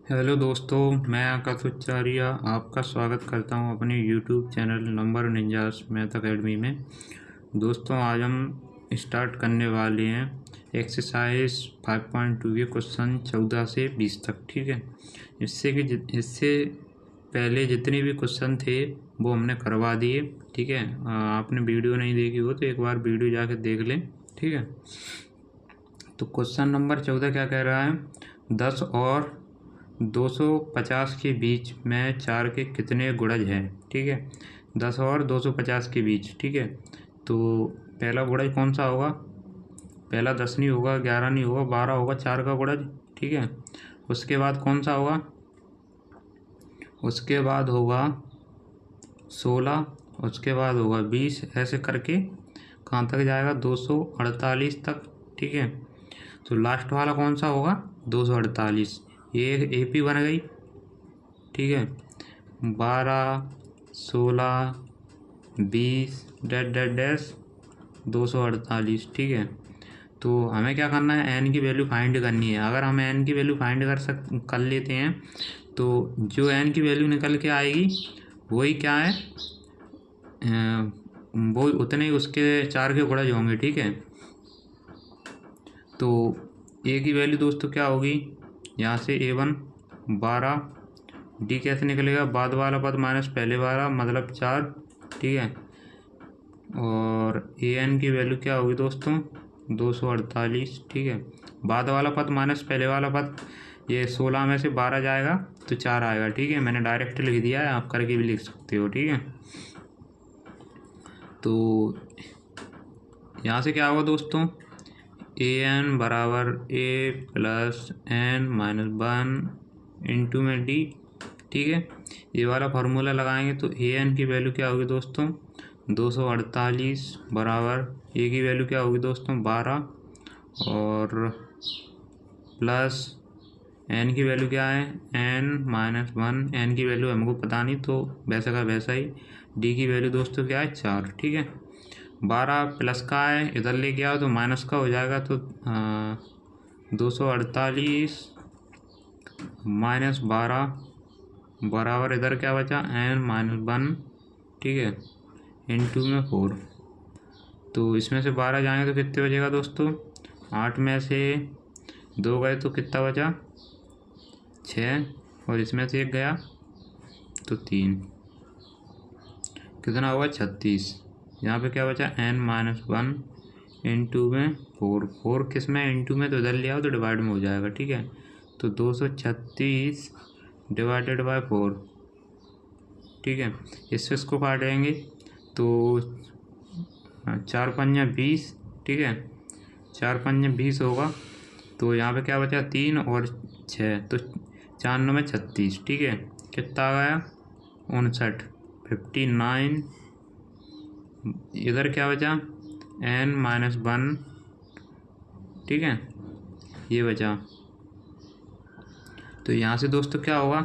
Hello दोस्तों, मैं आकाश उच्चारिया आपका स्वागत करता हूं अपने YouTube channel number ninjas math academy में। दोस्तों, आज हम स्टार्ट करने वाले हैं एक्सरसाइज 5.2 के क्वेश्चन 14 से 20 तक। ठीक है, इससे पहले जितने भी क्वेश्चन थे वो हमने करवा दिए। ठीक है, आपने वीडियो नहीं देखी हो तो एक बार वीडियो जाकर देख लें। ठीक है, तो क्वेश्चन नंबर 14 क्या कह रहा है, 10 और 250 के बीच में 4 के कितने गुणज हैं। ठीक है, 10 और 250 के बीच। ठीक है, तो पहला गुणज कौन सा होगा? पहला 10 नहीं होगा, 11 नहीं होगा, 12 होगा 4 का गुणज। ठीक है, उसके बाद कौन सा होगा? उसके बाद होगा 16, उसके बाद होगा 20, ऐसे करके कहाँ तक जाएगा? 248 तक। ठीक है, तो लास्ट वाला कौन सा होगा? 248। ये एक एपी बन गई। ठीक है, 12, 16, 20 डैश डैश डैश 248। ठीक है, तो हमें क्या करना है? एन की वैल्यू फाइंड करनी है। अगर हम एन की वैल्यू फाइंड कर लेते हैं तो जो एन की वैल्यू निकल के आएगी वही क्या है, वो उतने ही उसके 4 के गुणज होंगे। ठीक है, तो ए की वैल्यू दोस्तों क्या होगी? यहाँ से A1 12, डी कैसे निकलेगा? बाद वाला पद माइनस पहले वाला, मतलब 4। ठीक है, और ए एन की वैल्यू क्या होगी दोस्तों? 248। ठीक है, बाद वाला पद माइनस पहले वाला पद, ये 16 में से 12 जाएगा तो 4 आएगा। ठीक है, मैंने डायरेक्ट लिख दिया है, आप करके भी लिख सकते हो। ठीक है, तो यहाँ से क्या होगा दोस्तों? ए एन बराबर ए प्लस एन माइनस 1 इंटू में डी। ठीक है, ये वाला फार्मूला लगाएंगे तो ए एन की वैल्यू क्या होगी दोस्तों? 248 बराबर ए की वैल्यू क्या होगी दोस्तों? 12, और प्लस एन की वैल्यू क्या है? N minus 1। एन की वैल्यू हमको पता नहीं तो वैसा का वैसा ही। डी की वैल्यू दोस्तों क्या है? 4। ठीक है, 12 प्लस का है, इधर लेके आओ तो माइनस का हो जाएगा, तो 248 माइनस 12 बराबर इधर क्या बचा? N minus 1। ठीक है, इंटू में 4। तो इसमें से 12 जाएंगे तो कितने बचेगा दोस्तों? 8 में से 2 गए तो कितना बचा? 6, और इसमें से 1 गया तो 3। कितना हुआ? 36। यहाँ पे क्या बचा? एन माइनस 1 इंटू में 4 किस में? इंटू में, तो इधर ले आओ तो डिवाइड में हो जाएगा। ठीक है, तो 236 डिवाइडेड बाय 4। ठीक है, इसको काटेंगे तो 4 पंजा 20। ठीक है, 4 पंजा 20 होगा, तो यहाँ पे क्या बचा? 3 और 6, तो 4 9 में 36। ठीक है, कितना आ गया? 59, 59। इधर क्या बचा? N minus 1। ठीक है, ये बचा। तो यहाँ से दोस्तों क्या होगा?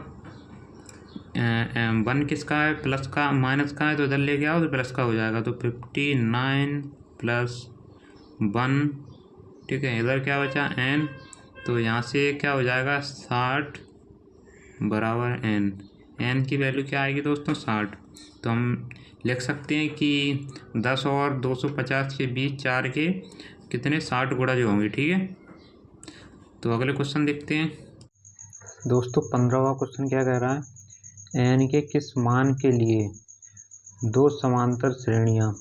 1 किसका है? प्लस का, माइनस का है, तो इधर लेके आओ तो प्लस का हो जाएगा, तो 59 प्लस 1। ठीक है, इधर क्या बचा? एन, तो यहाँ से क्या हो जाएगा? 60 बराबर एन। एन की वैल्यू क्या आएगी दोस्तों? 60। तो हम लिख सकते हैं कि 10 और 250 के बीच 4 के कितने? 60 गुणज होंगे। ठीक है, तो अगले क्वेश्चन देखते हैं दोस्तों। 15वां क्वेश्चन क्या कह रहा है? एन के किस मान के लिए दो समांतर श्रेणियाँ,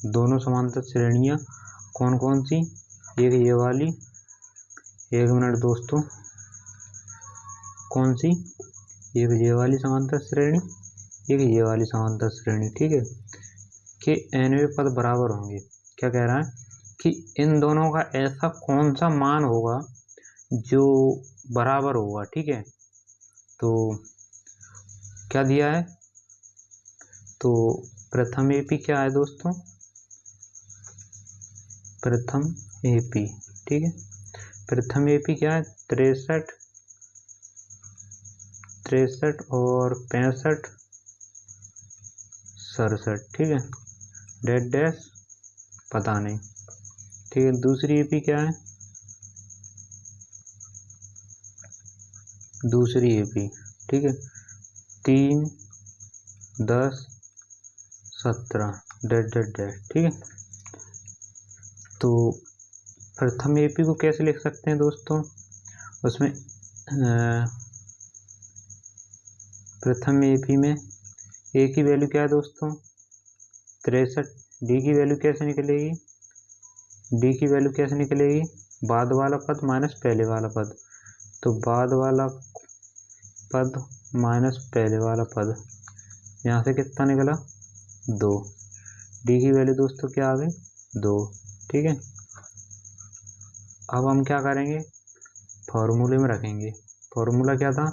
दोनों समांतर श्रेणियाँ कौन कौन सी? एक ये वाली, एक मिनट दोस्तों, कौन सी? एक ये वाली समांतर श्रेणी, एक ये वाली समांतर श्रेणी। ठीक है, कि एनवें पद बराबर होंगे। क्या कह रहा है कि इन दोनों का ऐसा कौन सा मान होगा जो बराबर होगा। ठीक है, तो क्या दिया है? तो प्रथम एपी क्या है दोस्तों? प्रथम एपी। ठीक है, प्रथम एपी क्या है? 63 और 65 67। ठीक है, डैश डैश पता नहीं। ठीक है, दूसरी एपी क्या है? दूसरी AP, ठीक है, 3, 10, 17 डैट डैट डैट, ठीक है। तो प्रथम AP को कैसे लिख सकते हैं दोस्तों, उसमें प्रथम AP में A की वैल्यू क्या है दोस्तों 63, D की वैल्यू कैसे निकलेगी, D की वैल्यू कैसे निकलेगी, बाद वाला पद माइनस पहले वाला पद, तो बाद वाला पद माइनस पहले वाला पद, यहाँ से कितना निकला 2, D की वैल्यू दोस्तों क्या आ गई 2, ठीक है। अब हम क्या करेंगे, फॉर्मूले में रखेंगे, फॉर्मूला क्या था,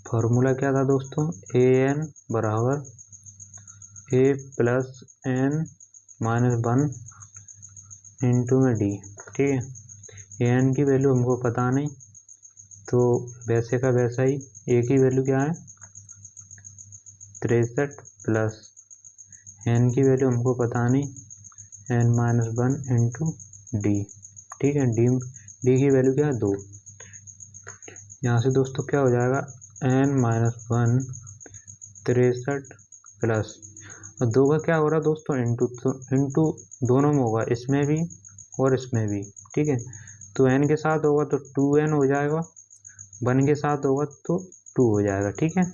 फॉर्मूला क्या था दोस्तों, AN बराबर A plus N minus 1 into में D, ठीक है। AN की वैल्यू हमको पता नहीं, तो वैसे का वैसा ही A की वैल्यू क्या है 63 प्लस N की वैल्यू हमको पता नहीं N माइनस 1 इंटू D, ठीक है। D की वैल्यू क्या है 2, यहाँ से दोस्तों क्या हो जाएगा N माइनस 1 63 प्लस, और 2 का क्या हो रहा है दोस्तों इंटू, तो इंटू दोनों में होगा, इसमें भी और इसमें भी, ठीक है। तो N के साथ होगा तो 2N हो जाएगा, 1 के साथ होगा तो 2 हो जाएगा, ठीक है।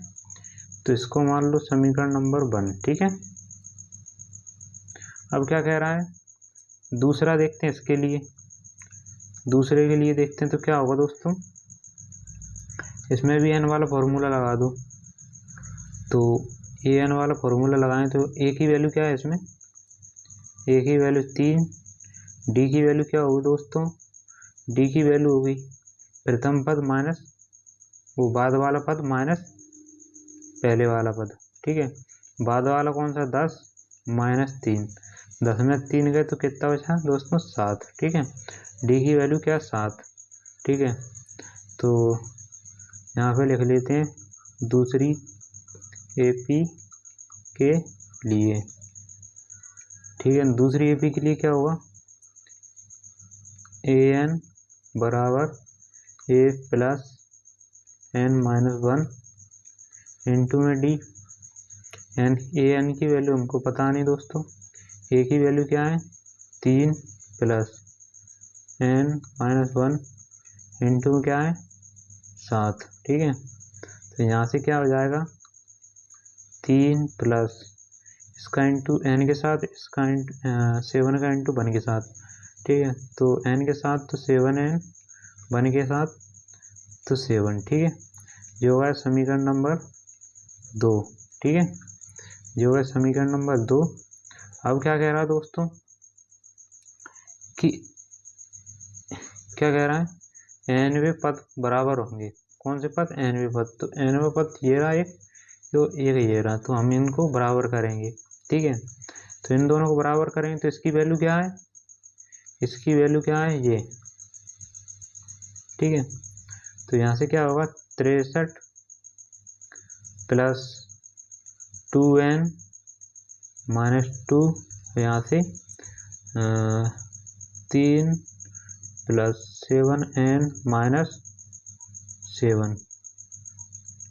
तो इसको मान लो समीकरण नंबर 1, ठीक है। अब क्या कह रहा है, दूसरा देखते हैं, इसके लिए दूसरे के लिए देखते हैं तो क्या होगा दोस्तों, इसमें भी N वाला फॉर्मूला लगा दो, तो AN वाला फॉर्मूला लगाएं तो A की वैल्यू क्या है इसमें, A की वैल्यू 3, D की वैल्यू क्या होगी दोस्तों, D की वैल्यू होगी प्रथम पद माइनस वो बाद वाला पद माइनस पहले वाला पद, ठीक है। बाद वाला कौन सा 10 माइनस 3, 10 में 3 गए तो कितना बचा दोस्तों 7, ठीक है। D की वैल्यू क्या 7, ठीक है। तो यहाँ पे लिख लेते हैं दूसरी AP के लिए, ठीक है। दूसरी AP के लिए क्या होगा, AN बराबर A plus N minus 1 into में D, AN की वैल्यू हमको पता नहीं दोस्तों, A की वैल्यू क्या है 3 प्लस N माइनस 1 इंटू में क्या है 7, ठीक है। तो यहाँ से क्या हो जाएगा 3 प्लस इसका इंटू N के साथ, इसका 7 का इंटू 1 के साथ, ठीक है। तो N के साथ तो 7N, 1 के साथ तो 7, ठीक है। जो है समीकरण नंबर 2, ठीक है, जो है समीकरण नंबर 2। अब क्या कह रहा है दोस्तों कि क्या कह रहा है nवें पद बराबर होंगे, कौन से पद nवें पद, तो nवें पद ये रहा एक, तो एक ये रहा, तो हम इनको बराबर करेंगे, ठीक है। तो इन दोनों को बराबर करेंगे तो इसकी वैल्यू क्या है, इसकी वैल्यू क्या है ये, ठीक है। तो यहाँ से क्या होगा 63 प्लस 2N माइनस 2, यहाँ से 3 प्लस 7N माइनस 7,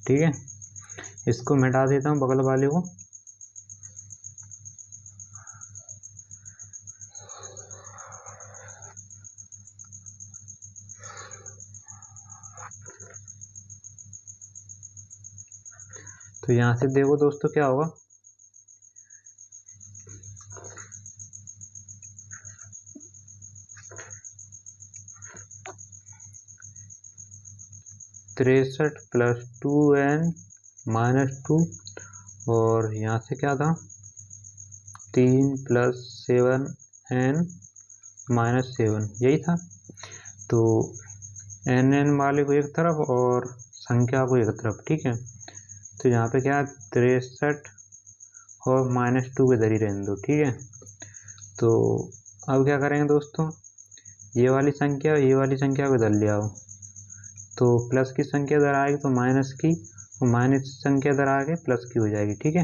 ठीक है। इसको मिटा देता हूँ बगल वाले को, तो यहाँ से देखो दोस्तों क्या होगा, तिरसठ प्लस 2N माइनस 2, और यहाँ से क्या था 3 प्लस 7N माइनस 7, यही था। तो NN वाले को एक तरफ और संख्या को एक तरफ, ठीक है। तो यहाँ पे क्या 63 और माइनस 2 के इधर ही रहने दो, ठीक है। तो अब क्या करेंगे दोस्तों, ये वाली संख्या ये वाली संख्या को इधर ले आओ, तो प्लस की संख्या इधर आएगी तो माइनस की, और माइनस की संख्या इधर आके प्लस की हो जाएगी, ठीक है।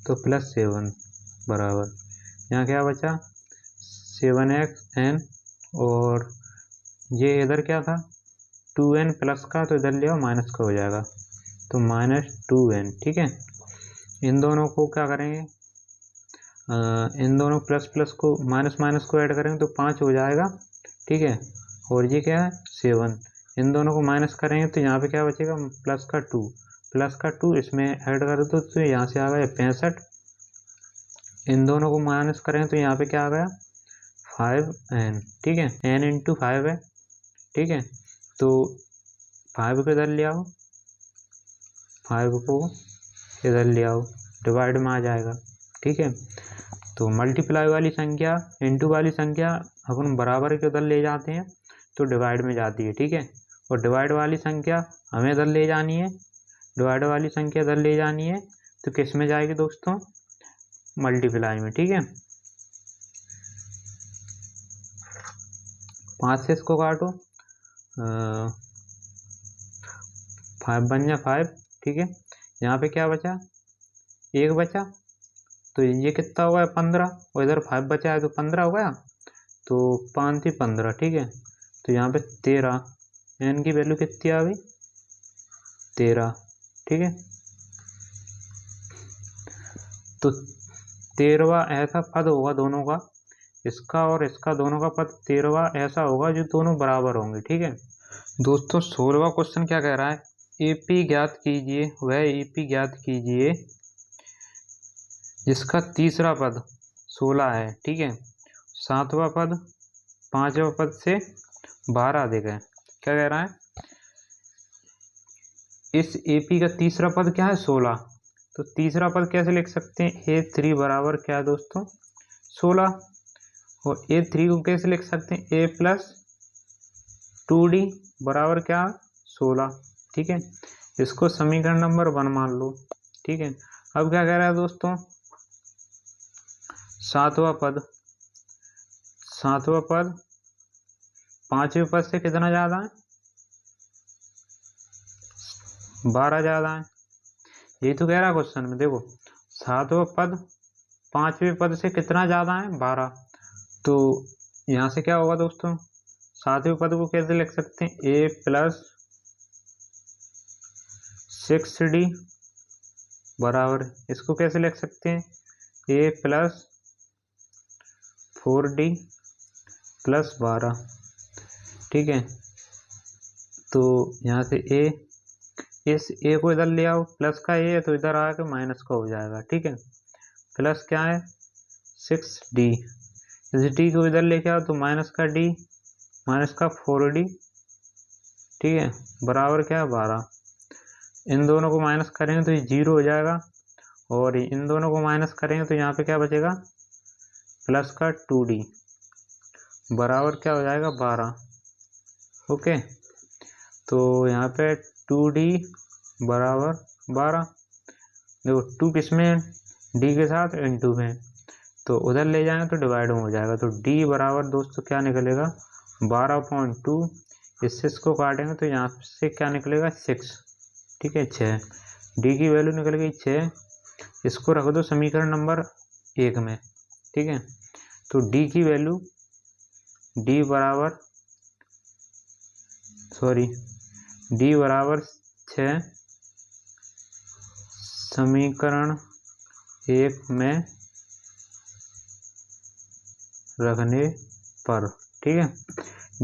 तो प्लस 7 बराबर यहाँ क्या बचा 7xN और ये इधर क्या था 2n प्लस का, तो इधर ले आओ माइनस का हो जाएगा, तो -2n। ठीक है, इन दोनों को क्या करेंगे, इन दोनों प्लस प्लस को माइनस माइनस को ऐड करेंगे तो 5 हो जाएगा। ठीक है, और ये क्या है 7, इन दोनों को माइनस करेंगे तो यहाँ पे क्या बचेगा प्लस का 2 इसमें ऐड कर दो तो यहाँ से आ गया 65। इन दोनों को माइनस करें तो यहाँ पे क्या आ गया 5n। ठीक है, n इंटू 5 है। ठीक है, तो 5 को इधर ले आओ, 5 को इधर ले आओ, डिवाइड में आ जाएगा। ठीक है, तो मल्टीप्लाई वाली संख्या इंटू वाली संख्या अपन बराबर के उधर ले जाते हैं तो डिवाइड में जाती है। ठीक है, और डिवाइड वाली संख्या हमें इधर ले जानी है, डिवाइड वाली संख्या इधर ले जानी है, तो किस में जाएगी दोस्तों, मल्टीप्लाई में। ठीक है, 5 से इसको काटो, 5 बन जा 5। ठीक है, यहाँ पे क्या बचा 1 बचा, तो ये कितना हो गया 15, और इधर 5 बचा है तो 15 हो गया, तो 5 थी 15। ठीक है, तो यहाँ पे 13, n की वैल्यू कितनी आ गई 13। ठीक है, तो 13वां ऐसा पद होगा दोनों का, इसका और इसका दोनों का पद 13वां ऐसा होगा जो दोनों बराबर होंगे। ठीक है दोस्तों, 16वां क्वेश्चन क्या कह रहा है, एपी ज्ञात कीजिए, वह एपी ज्ञात कीजिए जिसका तीसरा पद 16 है। ठीक है, 7वां पद 5वां पद से 12 अधिक है। क्या कह रहा है, इस एपी का तीसरा पद क्या है 16, तो तीसरा पद कैसे लिख सकते हैं, A3 बराबर क्या है दोस्तों 16, और A3 को कैसे लिख सकते हैं, A प्लस 2D बराबर क्या 16। ठीक है, इसको समीकरण नंबर 1 मान लो। ठीक है, अब क्या कह रहा है दोस्तों, सातवां पद 5वें पद से कितना ज्यादा है 12 ज्यादा है, यही तो कह रहा है क्वेश्चन में। देखो 7वां पद 5वें पद से कितना ज्यादा है 12, तो यहाँ से क्या होगा दोस्तों, 7वें पद को कैसे लिख सकते हैं, A प्लस 6D बराबर, इसको कैसे लिख सकते हैं, A प्लस 4D प्लस 12। ठीक है, तो यहाँ से इस A को इधर ले आओ, प्लस का A है तो इधर आके माइनस का हो जाएगा। ठीक है, प्लस क्या है 6D, इस D को इधर लेके आओ तो माइनस का D, माइनस का 4D। ठीक है, बराबर क्या है 12, इन दोनों को माइनस करेंगे तो ये 0 हो जाएगा, और इन दोनों को माइनस करेंगे तो यहाँ पे क्या बचेगा प्लस का 2D बराबर क्या हो जाएगा 12। ओके, तो यहाँ पे 2D बराबर 12, देखो 2 किस में D के साथ इंटू में, तो उधर ले जाएंगे तो डिवाइड में हो जाएगा, तो D बराबर दोस्तों क्या निकलेगा 12.2, इससे इसको काटेंगे तो यहाँ से क्या निकलेगा 6। ठीक है, 6, D की वैल्यू निकल गई 6, इसको रख दो समीकरण नंबर 1 में। ठीक है, तो D की वैल्यू D बराबर 6 समीकरण 1 में रखने पर। ठीक है,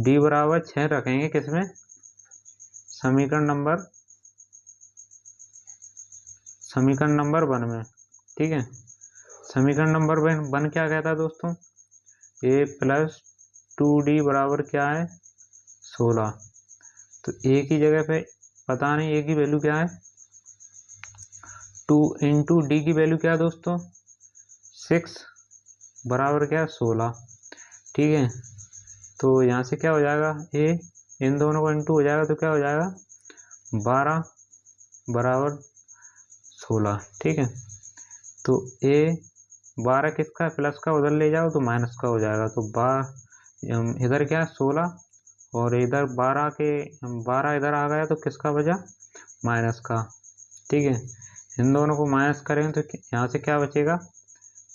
D बराबर 6 रखेंगे किसमें, समीकरण नंबर 1 में। ठीक है, समीकरण नंबर 1 क्या कहता है दोस्तों, A प्लस 2D बराबर क्या है 16, तो A की जगह पे पता नहीं A की वैल्यू क्या है, 2 इंटू D की वैल्यू क्या है दोस्तों 6 बराबर क्या है 16। ठीक है, तो यहाँ से क्या हो जाएगा A, इन दोनों को इंटू हो जाएगा तो क्या हो जाएगा 12 बराबर 16। ठीक है, तो A 12 किसका है प्लस का, उधर ले जाओ तो माइनस का हो जाएगा, तो इधर क्या है 16 और इधर 12 इधर आ गया तो किसका बचा माइनस का। ठीक है, इन दोनों को माइनस करेंगे तो यहाँ से क्या बचेगा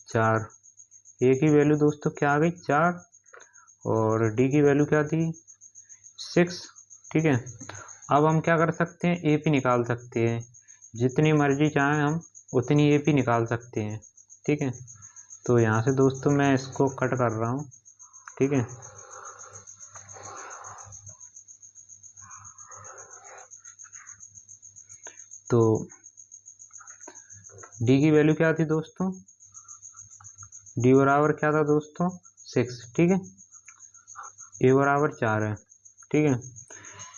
4, A की वैल्यू दोस्तों क्या आ गई 4, और डी की वैल्यू क्या थी 6, ठीक है। अब हम क्या कर सकते हैं, ए पी निकाल सकते हैं, जितनी मर्जी चाहें हम उतनी ए पी निकाल सकते हैं, ठीक है। तो यहाँ से दोस्तों मैं इसको कट कर रहा हूँ, ठीक है। तो डी की वैल्यू क्या थी दोस्तों, डी बराबर क्या था दोस्तों 6, ठीक है। ए बराबर 4 है, ठीक है।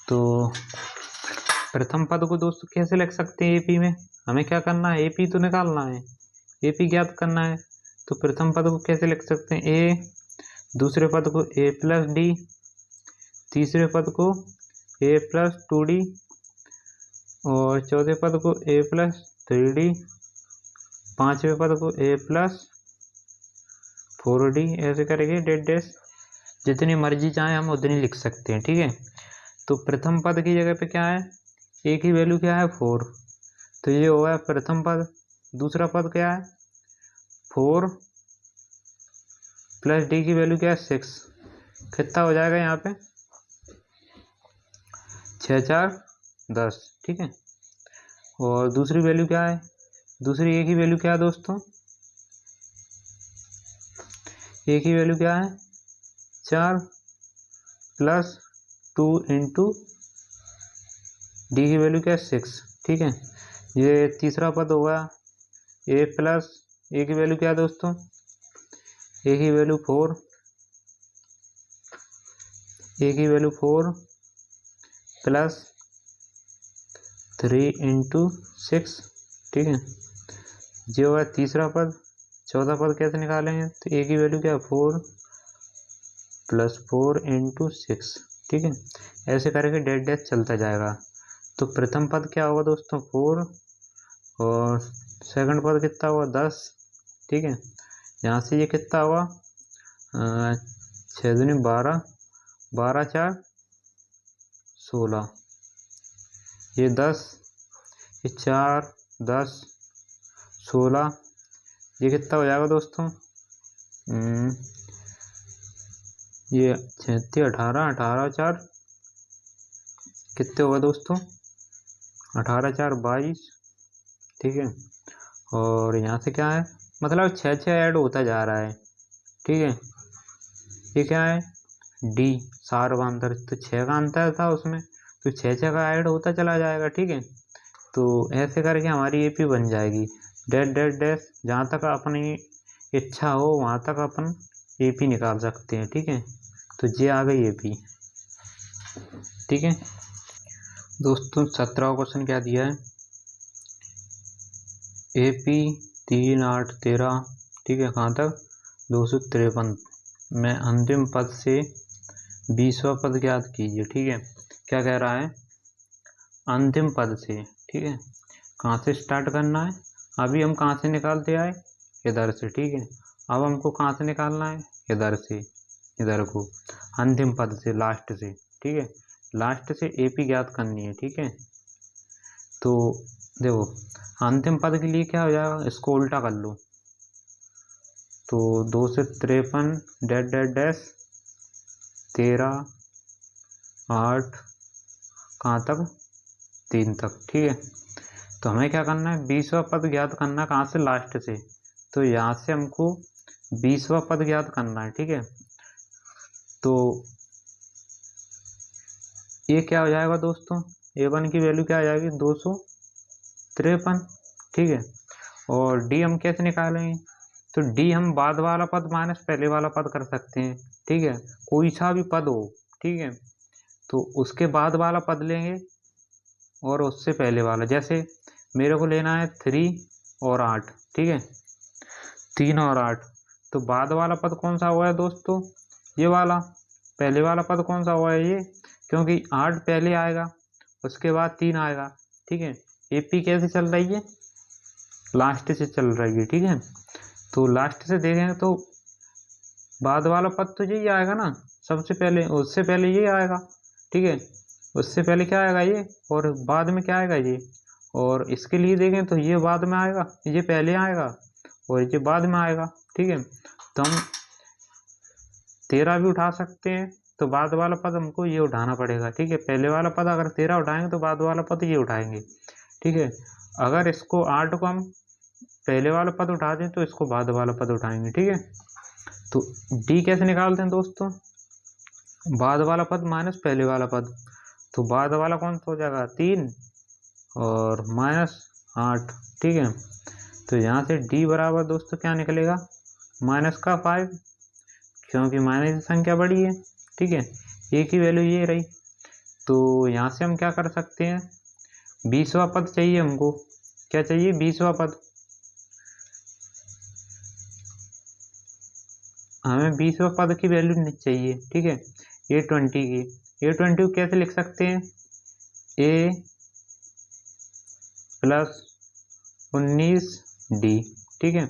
तो प्रथम पद को दोस्तों कैसे लिख सकते हैं एपी में, हमें क्या करना है एपी तो निकालना है, एपी ज्ञात करना है। तो प्रथम पद को कैसे लिख सकते हैं, ए, दूसरे पद को ए प्लस डी, तीसरे पद को ए प्लस 2d, और चौथे पद को ए प्लस 3d, पांचवें पद को ए प्लस 4d, ऐसे करेंगे डेट डैश, जितनी मर्जी चाहे हम उतनी लिख सकते हैं, ठीक है। तो प्रथम पद की जगह पे क्या है, ए की वैल्यू क्या है 4, तो ये होगा प्रथम पद। दूसरा पद क्या है 4 प्लस डी की वैल्यू क्या है 6, कितना हो जाएगा यहाँ पे 6 4 10, ठीक है। और दूसरी वैल्यू क्या है, दूसरी ए की वैल्यू क्या है दोस्तों, ए की वैल्यू क्या है 4 प्लस 2 इंटू डी की वैल्यू क्या है 6, ठीक है। ये तीसरा पद होगा ए प्लस, ए की वैल्यू क्या है दोस्तों, ए की वैल्यू 4, ए की वैल्यू 4 प्लस 3 इंटू 6, ठीक है। जो होगा तीसरा पद। चौथा पद कैसे निकालेंगे, तो ए की वैल्यू क्या है 4 प्लस 4 इंटू 6, ठीक है। ऐसे करके डेट डैश चलता जाएगा। तो प्रथम पद क्या होगा दोस्तों 4, और सेकंड पद कितना हुआ 10, ठीक है। यहाँ से ये कितना हुआ 6 दूनी 12, 12 4 16, ये 10, ये 4 10 16, ये कितना हो जाएगा दोस्तों, ये 36 18, 18 4 कितने होगा दोस्तों 18 4 22, ठीक है। और यहाँ से क्या है, मतलब 6 6 ऐड होता जा रहा है, ठीक है। ये क्या है डी सार का अंतर, तो 6 का अंतर था उसमें, तो 6 6 का ऐड होता चला जाएगा, ठीक है। तो ऐसे करके हमारी एपी बन जाएगी। डैश डैश डैश, जहाँ तक अपनी इच्छा हो वहाँ तक अपन एपी निकाल सकते हैं, ठीक है। तो ये आ गई एपी, ठीक है दोस्तों। 17वां क्वेश्चन क्या दिया है, एपी 3 8 13, ठीक है, कहाँ तक 253 में अंतिम पद से 20वां पद ज्ञात कीजिए, ठीक है। क्या कह रहा है, अंतिम पद से, ठीक है। कहाँ से स्टार्ट करना है, अभी हम कहाँ से निकालते आए, इधर से, ठीक है। अब हमको कहाँ से निकालना है, इधर से, इधर को अंतिम पद से, लास्ट से, ठीक है। लास्ट से एपी ज्ञात करनी है, ठीक है। तो देखो अंतिम पद के लिए क्या हो जाएगा, इसको उल्टा कर लो, तो 2 से 53 डैश डैश डैश 13 8 कहाँ तक 3 तक, ठीक है। तो हमें क्या करना है 20वां पद ज्ञात करना है, कहाँ से लास्ट से, तो यहाँ से हमको 20वां पद ज्ञात करना है, ठीक है। तो ये क्या हो जाएगा दोस्तों, A1 की वैल्यू क्या आ जाएगी 253, ठीक है। और डी हम कैसे निकालेंगे, तो डी हम बाद वाला पद माइनस पहले वाला पद कर सकते हैं, ठीक है। कोई सा भी पद हो, ठीक है, तो उसके बाद वाला पद लेंगे और उससे पहले वाला, जैसे मेरे को लेना है 3 और 8, ठीक है, 3 और 8, तो बाद वाला पद कौन सा हुआ है दोस्तों, ये वाला। पहले वाला पद कौन सा हुआ है ये, क्योंकि 8 पहले आएगा उसके बाद 3 आएगा, ठीक है। एपी कैसे चल रही है, लास्ट से चल रही है, ठीक है। तो लास्ट से देखेंगे तो बाद वाला पद तो यही आएगा ना सबसे पहले, उससे पहले ये आएगा, ठीक है। उससे पहले क्या आएगा ये, और बाद में क्या आएगा ये। और इसके लिए देखें तो ये बाद में आएगा, ये पहले आएगा और ये बाद में आएगा, ठीक है। तो हम 13 भी उठा सकते हैं, तो बाद वाला पद हमको ये उठाना पड़ेगा। ठीक है, पहले वाला पद अगर 13 उठाएंगे तो बाद वाला पद ये उठाएंगे। ठीक है, अगर इसको 8 को हम पहले वाला पद उठा दें तो इसको बाद वाला पद उठाएंगे। ठीक है, तो डी कैसे निकालते हैं दोस्तों, बाद वाला पद माइनस पहले वाला पद, तो बाद वाला कौन सा हो जाएगा 3 और -8। ठीक है, तो यहाँ से डी बराबर दोस्तों क्या निकलेगा, माइनस का 5, क्योंकि माइनस की संख्या बड़ी है। ठीक है, ए की वैल्यू ये रही, तो यहाँ से हम क्या कर सकते हैं, 20वां पद चाहिए हमको। क्या चाहिए, 20वां पद। हमें 20वां पद की वैल्यू चाहिए। ठीक है, A20 की, A20 को कैसे लिख सकते हैं, A + 19D। ठीक है,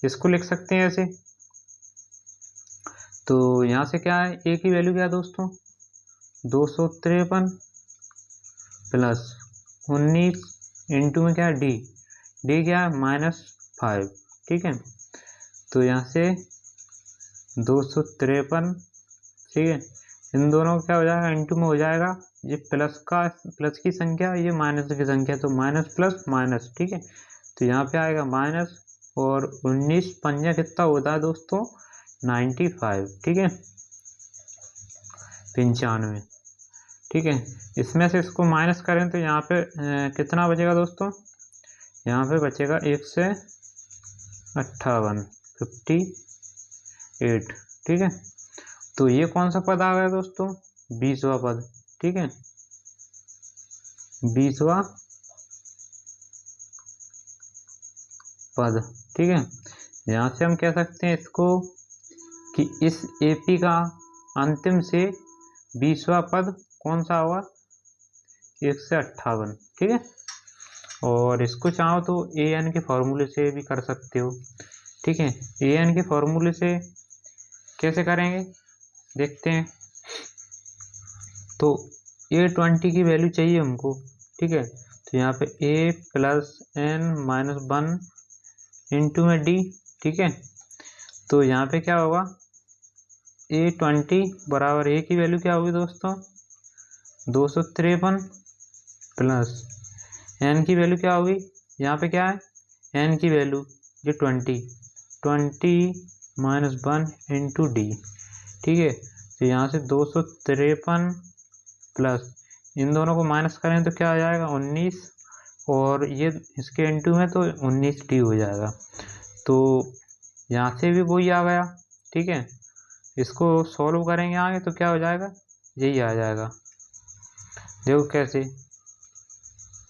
इसको लिख सकते हैं ऐसे। तो यहाँ से क्या है, ए की वैल्यू क्या है दोस्तों, 253 + 19 इंटू में क्या है डी, डी क्या है -5। ठीक है, तो यहाँ से 253, ठीक है, इन दोनों का क्या हो जाएगा, इंटू में हो जाएगा, ये प्लस की संख्या, ये माइनस की संख्या, तो माइनस प्लस माइनस। ठीक है, तो यहाँ पे आएगा माइनस, और 19 पंजा कितना होता है दोस्तों, 95। ठीक है, 95। ठीक है, इसमें से इसको माइनस करें तो यहाँ पे कितना बचेगा दोस्तों, यहाँ पे बचेगा 1 से 58, 58। ठीक है, तो ये कौन सा पद आ गया दोस्तों, 20वां पद। ठीक है, 20वां पद। ठीक है, यहाँ से हम कह सकते हैं इसको कि इस एपी का अंतिम से 20वां पद कौन सा होगा, 1 से 58। ठीक है, और इसको चाहो तो an के फॉर्मूले से भी कर सकते हो। ठीक है, an के फॉर्मूले से कैसे करेंगे देखते हैं। तो A20 की वैल्यू चाहिए हमको। ठीक है, तो यहाँ पे A + n - 1 इंटू में D। ठीक है, तो यहाँ पे क्या होगा, A20 बराबर A की वैल्यू क्या होगी दोस्तों, 253 प्लस n की वैल्यू क्या होगी, यहाँ पे क्या है, n की वैल्यू जो 20 -1 इंटू डी। ठीक है, तो यहाँ से 253 प्लस इन दोनों को माइनस करें तो क्या आ जाएगा 19, और ये इसके इंटू में तो 19D हो जाएगा। तो यहाँ से भी वही आ गया। ठीक है, इसको सॉल्व करेंगे आगे तो क्या हो जाएगा, यही आ जाएगा। देखो कैसे,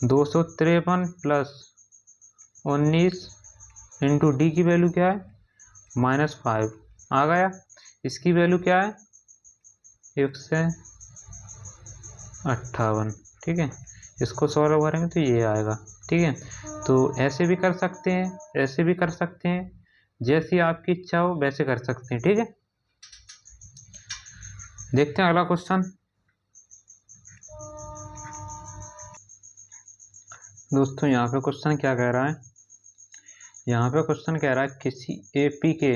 253 प्लस 19 इंटू डी की वैल्यू क्या है, -5 आ गया। इसकी वैल्यू क्या है, 1 से 58। ठीक है, इसको सॉल्व करेंगे तो ये आएगा। ठीक है, तो ऐसे भी कर सकते हैं, ऐसे भी कर सकते हैं, जैसी आपकी इच्छा हो वैसे कर सकते हैं। ठीक है, देखते हैं अगला क्वेश्चन। दोस्तों यहाँ पे क्वेश्चन क्या कह रहा है, यहाँ पे क्वेश्चन कह रहा है किसी एपी के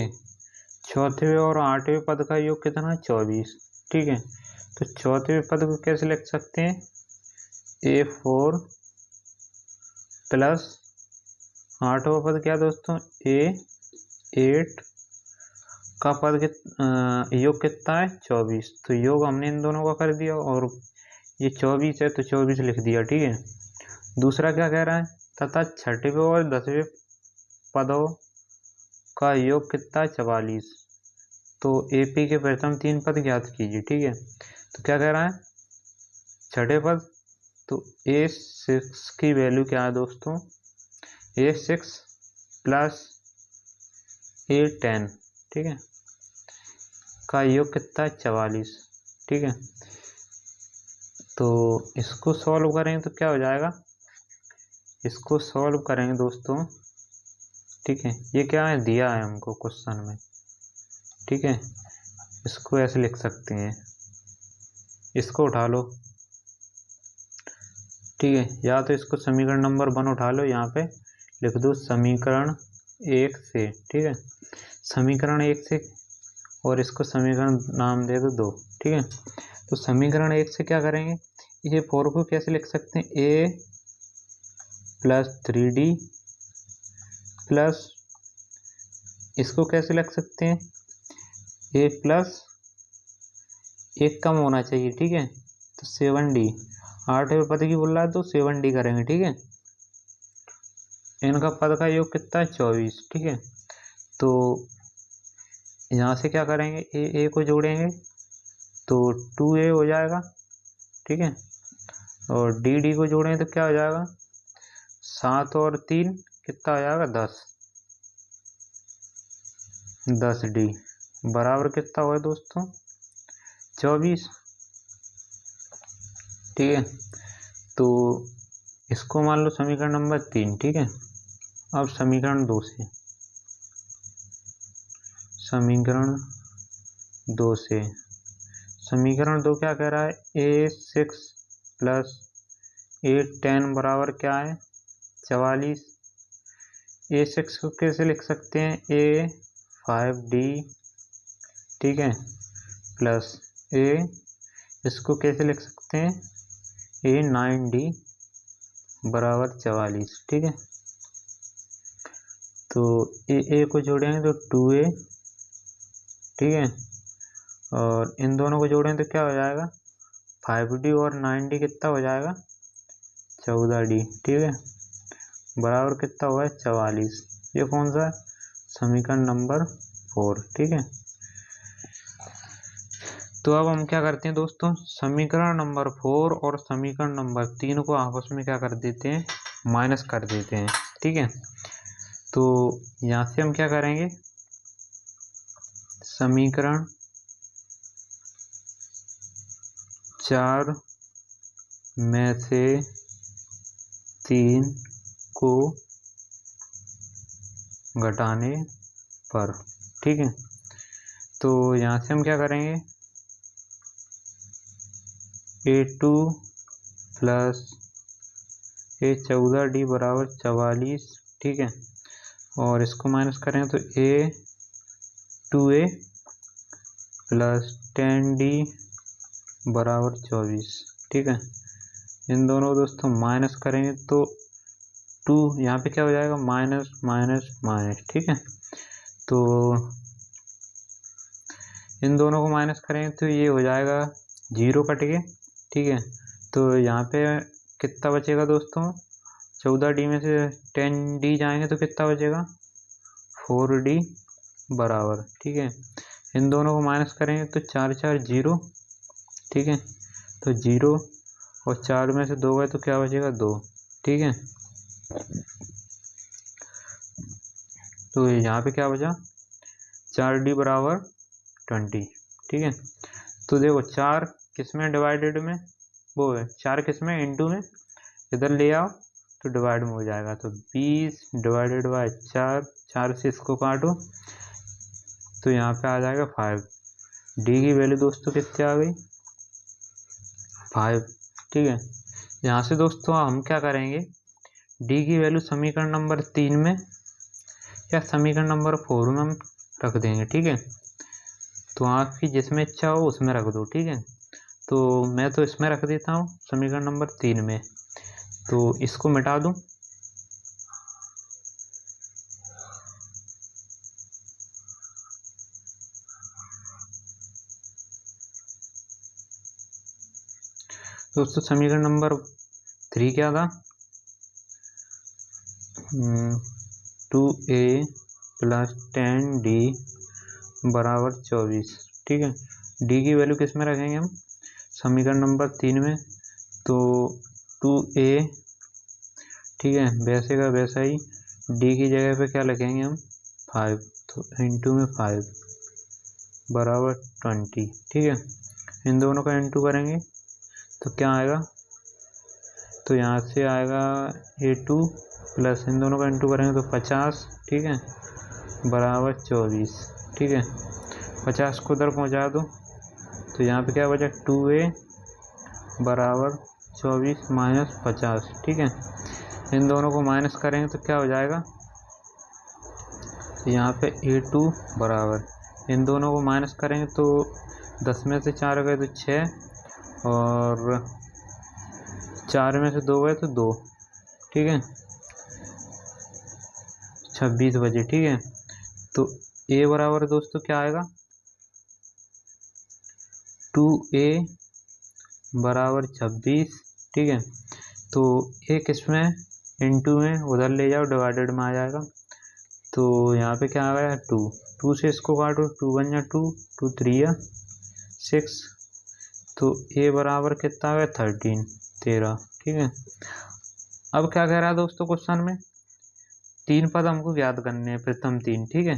चौथे और 8वें पद का योग कितना है, 24। ठीक है, तो चौथे पद को कैसे लिख सकते हैं, A4 प्लस 8वां पद क्या दोस्तों, A8 का पद योग कितना है, 24। तो योग हमने इन दोनों का कर दिया, और ये 24 है तो 24 लिख दिया। ठीक है, दूसरा क्या कह रहा है, तथा 6वें और 10वें पदों का योग कितना है, 44। तो एपी के प्रथम 3 पद ज्ञात कीजिए। ठीक है, तो क्या कह रहा है, 6ठे पद, तो A6 की वैल्यू क्या है दोस्तों, A6 प्लस A10। ठीक है, का योग कितना है, 44। ठीक है, तो इसको सॉल्व करेंगे तो क्या हो जाएगा, इसको सॉल्व करेंगे दोस्तों। ठीक है, ये क्या है, दिया है हमको क्वेश्चन में। ठीक है, इसको ऐसे लिख सकते हैं, इसको उठा लो। ठीक है, या तो इसको समीकरण नंबर 1 उठा लो, यहाँ पे लिख दो समीकरण 1 से। ठीक है, समीकरण 1 से और इसको समीकरण नाम दे दो 2। ठीक है, तो समीकरण 1 से क्या करेंगे, ये 4 को कैसे लिख सकते हैं, a प्लस 3d प्लस, इसको कैसे लिख सकते हैं, a प्लस 1 कम होना चाहिए। ठीक है, तो 7d, 8वें पद की बोल रहा है तो 7d करेंगे। ठीक है, इनका पद का योग कितना है, 24। ठीक है, तो यहाँ से क्या करेंगे, ए को जोड़ेंगे तो 2a हो जाएगा। ठीक है, और डी को जोड़ेंगे तो क्या हो जाएगा, 7 और 3 कितना हो जाएगा, 10d बराबर कितना हुआ दोस्तों, 24। ठीक है, तो इसको मान लो समीकरण नंबर 3। ठीक है, अब समीकरण 2 से, समीकरण 2 क्या कह रहा है, a6 प्लस a10 बराबर क्या है, 44। a6 को कैसे लिख सकते हैं, a5d। ठीक है, प्लस इसको कैसे लिख सकते हैं, a9d बराबर 44। ठीक है, तो ए को जोड़ेंगे तो 2a। ठीक है, और इन दोनों को जोड़ें तो क्या हो जाएगा, 5d और 9d कितना हो जाएगा, 14d। ठीक है, बराबर कितना हुआ है, 44। ये कौन सा है, समीकरण नंबर 4। ठीक है, तो अब हम क्या करते हैं दोस्तों, समीकरण नंबर 4 और समीकरण नंबर 3 को आपस में क्या कर देते हैं, माइनस कर देते हैं। ठीक है, तो यहाँ से हम क्या करेंगे, समीकरण 4 में से 3 को घटाने पर। ठीक है, तो यहाँ से हम क्या करेंगे, a2 प्लस a14d बराबर 44। ठीक है, और इसको माइनस करें तो a2a प्लस 10d बराबर 24। ठीक है, इन दोनों दोस्तों माइनस करेंगे तो 2 यहाँ पे क्या हो जाएगा, माइनस माइनस माइनस। ठीक है, तो इन दोनों को माइनस करेंगे तो ये हो जाएगा 0 कट के। ठीक है, तो यहाँ पे कितना बचेगा दोस्तों, 14d में से 10d जाएंगे तो कितना बचेगा, 4d बराबर। ठीक है, इन दोनों को माइनस करेंगे तो 4 4 0। ठीक है, तो 0 और 4 में से 2 गए तो क्या बचेगा, 2। ठीक है, तो यहाँ पे क्या बचा, 4d बराबर 20। ठीक है, तो देखो 4 किस में डिवाइडेड में, वो है 4 किस में, इनटू में, इधर ले आओ तो डिवाइड में हो जाएगा। तो 20 डिवाइडेड बाय 4, 4 से इसको काटो तो यहाँ पे आ जाएगा 5। डी की वैल्यू दोस्तों कितनी आ गई, 5। ठीक है, यहाँ से दोस्तों हम क्या करेंगे, डी की वैल्यू समीकरण नंबर 3 में या समीकरण नंबर 4 में हम रख देंगे। ठीक है, तो आपकी जिसमें इच्छा हो उसमें रख दो। ठीक है, तो मैं तो इसमें रख देता हूँ समीकरण नंबर 3 में, तो इसको मिटा दूँ। दोस्तों समीकरण नंबर 3 क्या था, 2a प्लस 10d बराबर 24। ठीक है, डी की वैल्यू किस में रखेंगे हम, समीकरण नंबर 3 में, तो 2a। ठीक है, वैसे का वैसा ही डी की जगह पे क्या लिखेंगे हम, 5, तो इंटू में 5 बराबर 20। ठीक है, इन दोनों का इंटू करेंगे तो क्या आएगा, तो यहाँ से आएगा a2 प्लस इन दोनों का इंटू करेंगे तो 50। ठीक है, बराबर 24। ठीक है, 50 को उधर पहुँचा दो तो यहाँ पे क्या बचा, 2a बराबर 24 माइनस 50। ठीक है, इन दोनों को माइनस करेंगे तो क्या हो जाएगा, तो यहाँ पे a2 बराबर इन दोनों को माइनस करेंगे तो 10 में से 4 गए तो 6 और 4 में से 2 गए तो 2, ठीक है, 26 बजे, ठीक है। तो ए बराबर दोस्तों क्या आएगा, 2a बराबर 26, ठीक है। तो एक इसमें इंटू में उधर ले जाओ, डिवाइडेड में आ जाएगा। तो यहाँ पे क्या आ गया, 2 से इसको काटो, 2 1 जा 2, 2 3 या 6, तो ए बराबर कितना आ गया, 13, ठीक है। अब क्या कह रहा है दोस्तों क्वेश्चन में, 3 पद हमको याद करने हैं, प्रथम 3, ठीक है।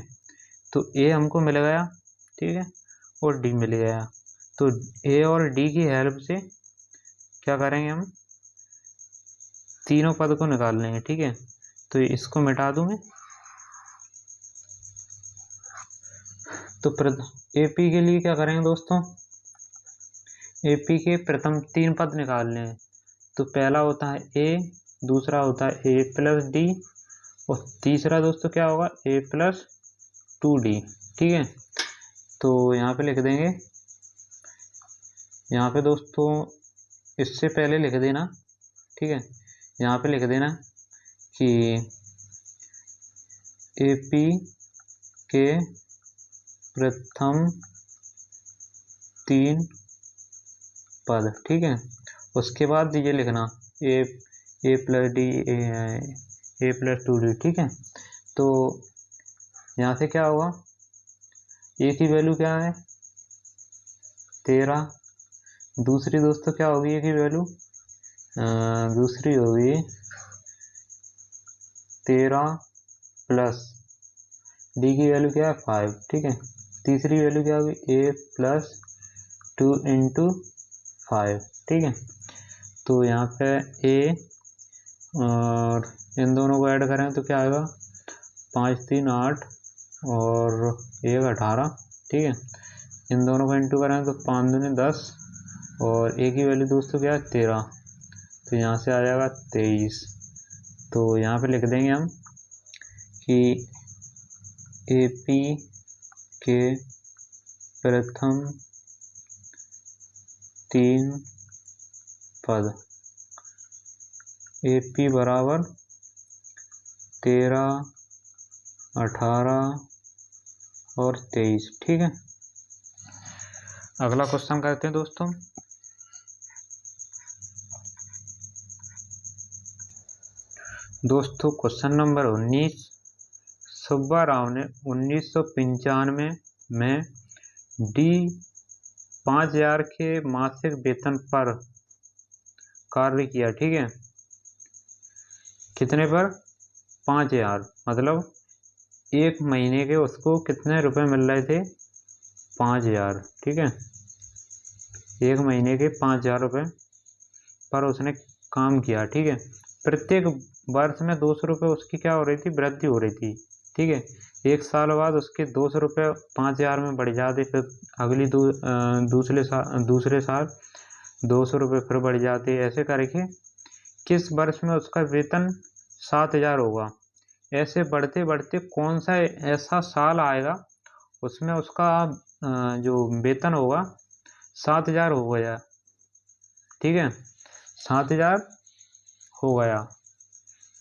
तो ए हमको मिल गया, ठीक है, और डी मिल गया। तो ए और डी की हेल्प से क्या करेंगे, हम तीनों पद को निकाल लेंगे, ठीक है। तो इसको मिटा दूं मैं। तो एपी के लिए क्या करेंगे दोस्तों, एपी के प्रथम 3 पद निकालने हैं। तो पहला होता है ए, दूसरा होता है ए प्लस डी, और तीसरा दोस्तों क्या होगा, ए प्लस 2d, ठीक है। तो यहाँ पे लिख देंगे, यहाँ पे दोस्तों इससे पहले लिख देना, ठीक है, यहाँ पे लिख देना कि एपी के प्रथम 3 पद, ठीक है। उसके बाद ये लिखना ए प्लस डी, ए प्लस 2d, ठीक है। तो यहाँ से क्या होगा, ए की वैल्यू क्या है, 13, दूसरी दोस्तों क्या होगी ए की वैल्यू, दूसरी होगी 13 प्लस डी की वैल्यू क्या है, 5, ठीक है। तीसरी वैल्यू क्या होगी, ए प्लस 2 इंटू 5, ठीक है। तो यहाँ पे ए और इन दोनों को ऐड करें तो क्या आएगा, 5 3 8 और 1 18, ठीक है। इन दोनों को इंटू करें तो 5 दूनी 10 और ए की वैल्यू दोस्तों क्या है, 13, तो यहाँ से आ जाएगा 23। तो यहाँ पे लिख देंगे हम कि एपी के प्रथम 3 पद एपी बराबर 13, 18 और 23, ठीक है। अगला क्वेश्चन करते हैं दोस्तों। क्वेश्चन नंबर 19, सुब्बा राव ने 1995 में डी 5000 के मासिक वेतन पर कार्य किया, ठीक है। कितने पर, 5000, मतलब एक महीने के उसको कितने रुपए मिल रहे थे, 5000, ठीक है। एक महीने के 5000 रुपये पर उसने काम किया, ठीक है। प्रत्येक वर्ष में 200 रुपये उसकी क्या हो रही थी, वृद्धि हो रही थी, ठीक है। एक साल बाद उसके 200 रुपये 5000 में बढ़ जाते, फिर अगली दूसरे साल 200 रुपये फिर बढ़ जाते, ऐसे करके किस वर्ष में उसका वेतन 7000 होगा। ऐसे बढ़ते बढ़ते कौन सा ऐसा साल आएगा उसमें उसका जो वेतन होगा 7000 हो गया, ठीक है, 7000 हो गया।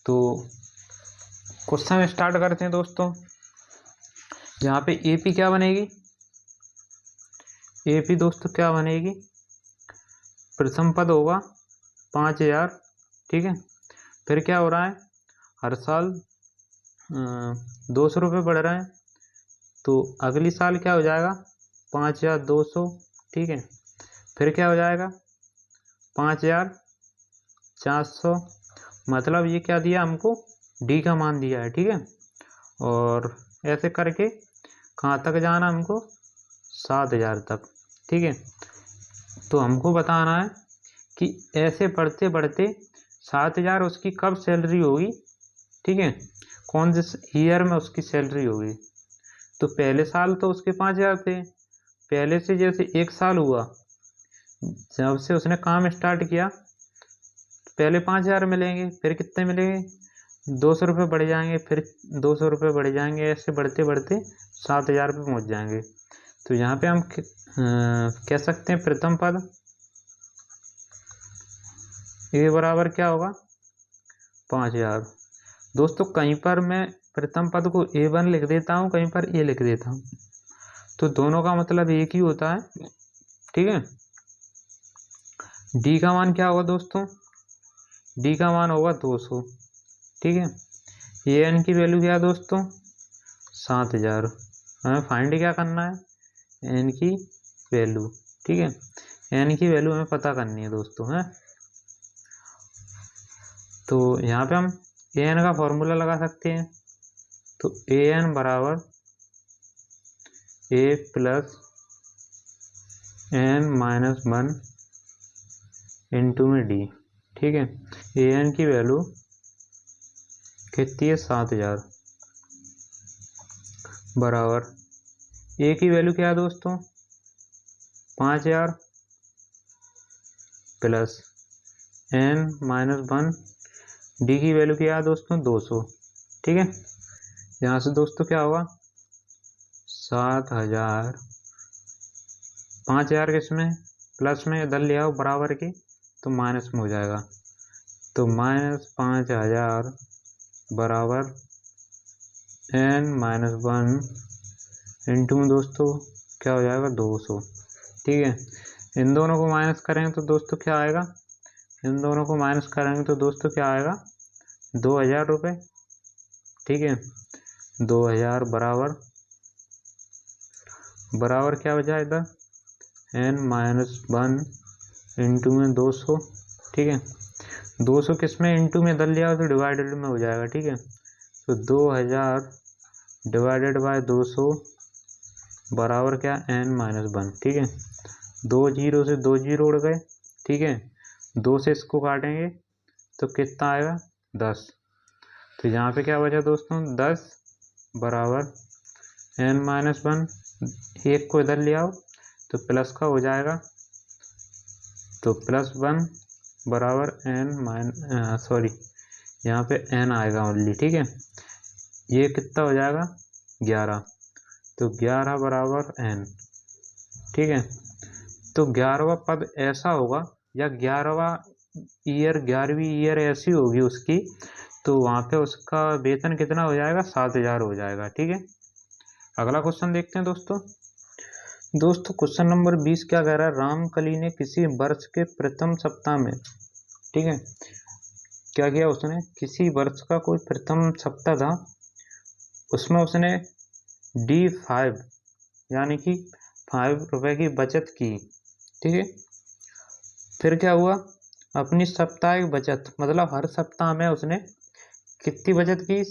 तो क्वेश्चन स्टार्ट करते हैं दोस्तों। यहाँ पे एपी क्या बनेगी, एपी दोस्तों क्या बनेगी, प्रथम पद होगा 5000, ठीक है। फिर क्या हो रहा है, हर साल 200 रुपये बढ़ रहा है, तो अगली साल क्या हो जाएगा, 5200, ठीक है। फिर क्या हो जाएगा, 5400, मतलब ये क्या दिया हमको, डी का मान दिया है, ठीक है। और ऐसे करके कहाँ तक जाना हमको, 7000 तक, ठीक है। तो हमको बताना है कि ऐसे बढ़ते बढ़ते 7000 उसकी कब सैलरी होगी, ठीक है, कौन से ईयर में उसकी सैलरी होगी। तो पहले साल तो उसके 5000 थे, पहले से जैसे एक साल हुआ जब से उसने काम स्टार्ट किया, पहले 5000 मिलेंगे, फिर कितने मिलेंगे, 200 रुपये बढ़ जाएंगे, फिर 200 रुपये बढ़ जाएंगे, ऐसे बढ़ते बढ़ते 7,000 पे पहुँच जाएंगे। तो यहाँ पे हम कह सकते हैं प्रथम पद ए बराबर क्या होगा 5,000। दोस्तों कहीं पर मैं प्रथम पद को A1 लिख देता हूँ, कहीं पर A लिख देता हूँ, तो दोनों का मतलब एक ही होता है। ठीक है, डी का मान क्या होगा दोस्तों, डी का मान होगा 200। ठीक है, ए एन की वैल्यू क्या है दोस्तों 7,000। हमें फाइंड क्या करना है, एन की वैल्यू। ठीक है, एन की वैल्यू हमें पता करनी है दोस्तों है। तो यहाँ पे हम ए एन का फॉर्मूला लगा सकते हैं। तो ए एन बराबर ए प्लस एन माइनस 1 इंटू में डी। ठीक है, ए एन की वैल्यू कितनी है 7,000 बराबर ए की वैल्यू क्या है दोस्तों 5,000 प्लस एन माइनस 1, डी की वैल्यू क्या है दोस्तों 200। ठीक है, यहाँ से दोस्तों क्या होगा 7,000, 5,000 किसमें प्लस में इधर ले आओ बराबर के, तो माइनस में हो जाएगा। तो माइनस 5,000 बराबर एन माइनस 1 इंटू में दोस्तों क्या हो जाएगा 200। ठीक है, इन दोनों को माइनस करेंगे तो दोस्तों क्या आएगा, इन दोनों को माइनस करेंगे तो दोस्तों क्या आएगा 2,000 रुपये। ठीक है, 2,000 बराबर क्या बचा इधर एन माइनस 1 इंटू में 200। ठीक है, 200 किस में इंटू में इधर लिया तो डिवाइडेड में हो जाएगा। ठीक है, तो 2,000 डिवाइडेड बाय 200 बराबर क्या एन माइनस 1। ठीक है, 2 जीरो से 2 जीरो उड़ गए। ठीक है, 2 से इसको काटेंगे तो कितना आएगा 10। तो यहाँ पे क्या बचा दोस्तों 10 बराबर एन माइनस 1, एक को इधर ले आओ तो प्लस का हो जाएगा, तो प्लस 1 बराबर एन सॉरी यहाँ पे एन आएगा ओनली। ठीक है, ये कितना हो जाएगा 11, तो 11 बराबर एन। ठीक है, तो 11वां पद ऐसा होगा या 11वां ईयर 11वीं ईयर ऐसी होगी उसकी, तो वहाँ पे उसका वेतन कितना हो जाएगा 7,000 हो जाएगा। ठीक है, अगला क्वेश्चन देखते हैं दोस्तों क्वेश्चन नंबर 20 क्या कह रहा है, रामकली ने किसी वर्ष के प्रथम सप्ताह में, ठीक है, क्या किया उसने, किसी वर्ष का कोई प्रथम सप्ताह था, उसमें उसने D5 यानी कि 5 रुपए की बचत की। ठीक है, फिर क्या हुआ, अपनी साप्ताहिक बचत मतलब हर सप्ताह में उसने कितनी बचत की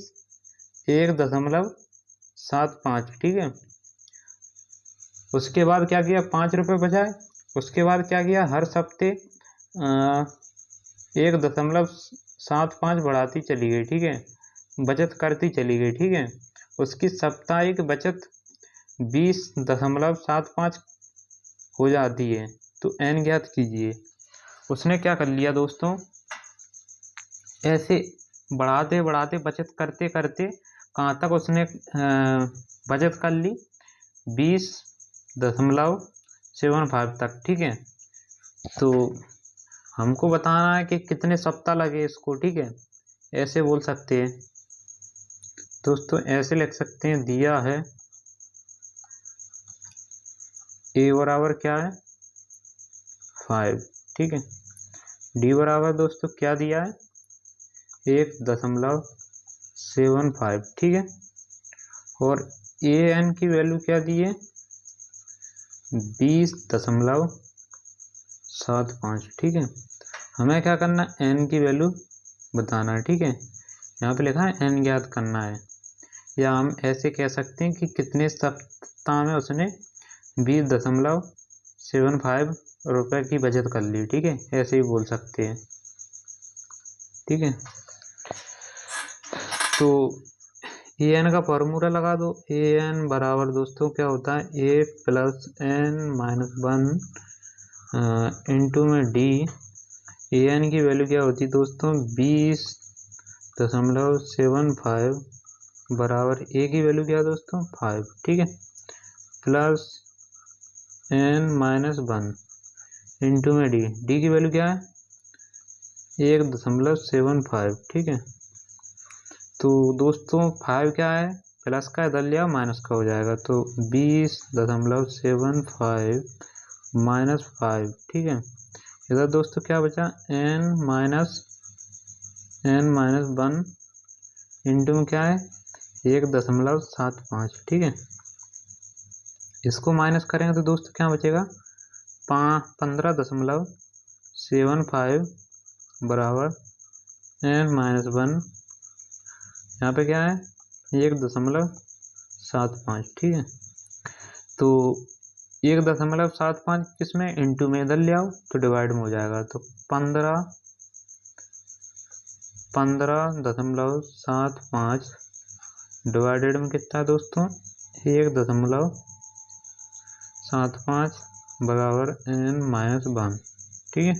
1.75। ठीक है, उसके बाद क्या किया 5 रुपये बचाए, उसके बाद क्या किया हर हफ्ते 1.75 बढ़ाती चली गई। ठीक है, बचत करती चली गई। ठीक है, उसकी साप्ताहिक बचत 20.75 हो जाती है। तो एन ज्ञात कीजिए। उसने क्या कर लिया दोस्तों, ऐसे बढ़ाते बढ़ाते बचत करते करते कहाँ तक उसने बचत कर ली 20.75 तक। ठीक है, तो हमको बताना है कि कितने सप्ताह लगे इसको। ठीक है, ऐसे बोल सकते हैं दोस्तों, ऐसे लिख सकते हैं, दिया है ए बराबर क्या है 5। ठीक है, डी बराबर दोस्तों क्या दिया है 1.75। ठीक है, और ए एन की वैल्यू क्या दी है 20.75। ठीक है, हमें क्या करना है एन की वैल्यू बताना है। ठीक है, यहाँ पे लिखा है एन ज्ञात करना है, या हम ऐसे कह सकते हैं कि कितने सप्ताह में उसने 20.75 रुपये की बचत कर ली। ठीक है, ऐसे ही बोल सकते हैं। ठीक है, तो ए एन का फॉर्मूला लगा दो, ए एन बराबर दोस्तों क्या होता है ए प्लस एन माइनस 1 इंटू में डी। ए एन की वैल्यू क्या होती है दोस्तों 20.75 बराबर ए की वैल्यू क्या है दोस्तों 5, ठीक है, प्लस n-1 इंटू में डी की वैल्यू क्या है 1.75, ठीक है। तो दोस्तों 5 क्या है प्लस का, इधर लिया माइनस का हो जाएगा, तो 20.75 माइनस 5, ठीक है। इधर दोस्तों क्या बचा n-1 इंटू में क्या है 1.75, ठीक है। इसको माइनस करेंगे तो दोस्तों क्या बचेगा 15.75 बराबर n-1, यहाँ पे क्या है 1.75, ठीक है। तो 1.75 किसमें इंटू में इधर ले आओ तो डिवाइड में हो जाएगा, तो 15.75 डिवाइडेड में कितना है दोस्तों 1.75 बराबर n-1, ठीक है।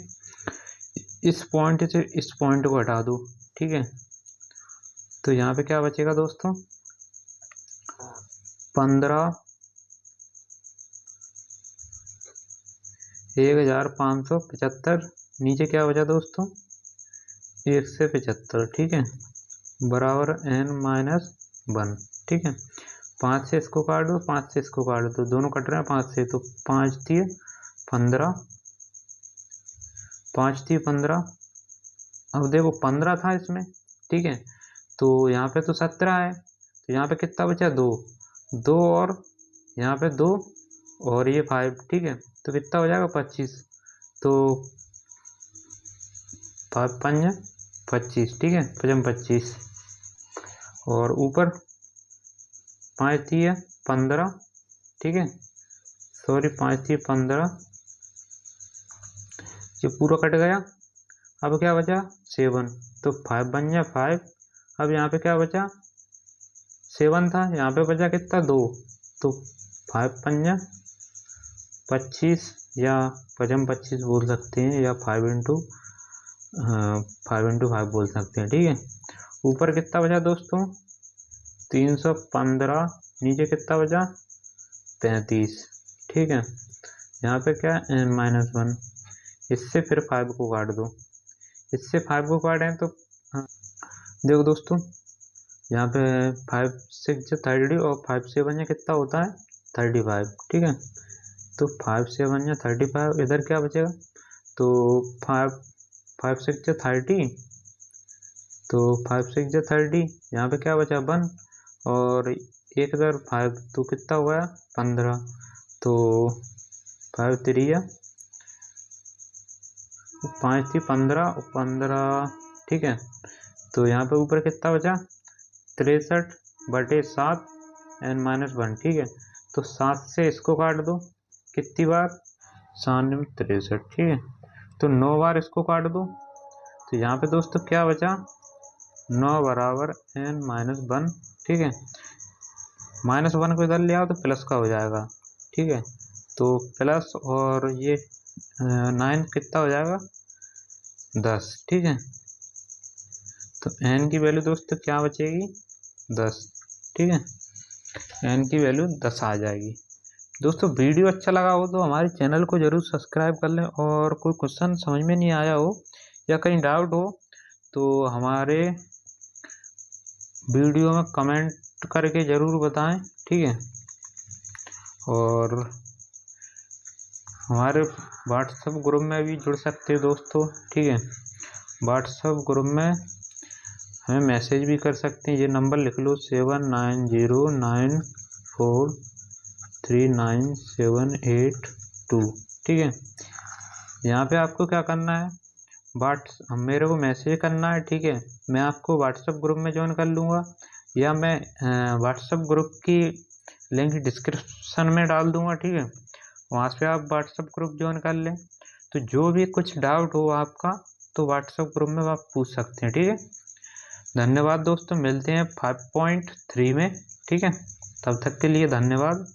इस पॉइंट से इस पॉइंट को हटा दो, ठीक है। तो यहाँ पे क्या बचेगा दोस्तों 15,1575, नीचे क्या बचा दोस्तों 1 से 75, ठीक है, बराबर n-1, ठीक है। 5 से इसको काट दो, 5 से इसको काट दो, दोनों कट रहे हैं 5 से, तो 5 3 15, 5 3 15। अब देखो 15 था इसमें, ठीक है, तो यहाँ पे तो 17 है, तो यहाँ पे कितना बचा 2 और यहाँ पे 2 और ये 5, ठीक है, तो कितना हो जाएगा 25, तो 5 25, ठीक है, 25 और ऊपर 5 3 15, ठीक है, सॉरी 5 3 15, ये पूरा कट गया। अब क्या बचा 7, तो 5 बन गया 5। अब यहाँ पे क्या बचा 7 था, यहाँ पे बचा कितना 2, तो 5 बन गया 25 या 25 बोल सकते हैं, या 5 इंटू 5 बोल सकते हैं, ठीक है। ऊपर कितना बचा दोस्तों 315, नीचे कितना बचा 35, ठीक है। यहाँ पे क्या n-1, इससे फिर 5 को काट दो, इससे 5 को काटें तो देखो दोस्तों यहाँ पे 5 6 30 और 5 7 कितना होता है 35, ठीक है। तो 5 7 35, इधर क्या बचेगा, तो 5 6 30, तो 5 6 30, यहाँ पे क्या बचा 1 और 1 इधर 5, तो कितना हुआ 15, तो 5 3 5 थी 15, ठीक है। तो यहाँ पे ऊपर कितना बचा 63/7 n-1, ठीक है। तो 7 से इसको काट दो, कितनी बार 63, ठीक है, तो 9 बार इसको काट दो। तो यहाँ पे दोस्तों क्या बचा 9 बराबर n-1, ठीक है। -1 को इधर ले आओ तो प्लस का हो जाएगा, ठीक है, तो प्लस और ये 9 कितना हो जाएगा 10, ठीक है। तो n की वैल्यू दोस्तों क्या बचेगी 10, ठीक है, n की वैल्यू 10 आ जाएगी। दोस्तों वीडियो अच्छा लगा हो तो हमारे चैनल को जरूर सब्सक्राइब कर लें, और कोई क्वेश्चन समझ में नहीं आया हो या कहीं डाउट हो तो हमारे वीडियो में कमेंट करके ज़रूर बताएं, ठीक है। और हमारे व्हाट्सएप ग्रुप में भी जुड़ सकते हैं दोस्तों, ठीक है। व्हाट्सएप ग्रुप में हमें मैसेज भी कर सकते हैं, ये नंबर लिख लो 7909439782, ठीक है। यहाँ पे आपको क्या करना है मेरे को मैसेज करना है, ठीक है। मैं आपको व्हाट्सएप ग्रुप में ज्वाइन कर लूँगा, या मैं व्हाट्सएप ग्रुप की लिंक डिस्क्रिप्शन में डाल दूँगा, ठीक है, वहाँ से आप व्हाट्सएप ग्रुप ज्वाइन कर लें। तो जो भी कुछ डाउट हो आपका तो व्हाट्सएप ग्रुप में आप पूछ सकते हैं, ठीक है। धन्यवाद दोस्तों, मिलते हैं 5.3 में, ठीक है, तब तक के लिए धन्यवाद।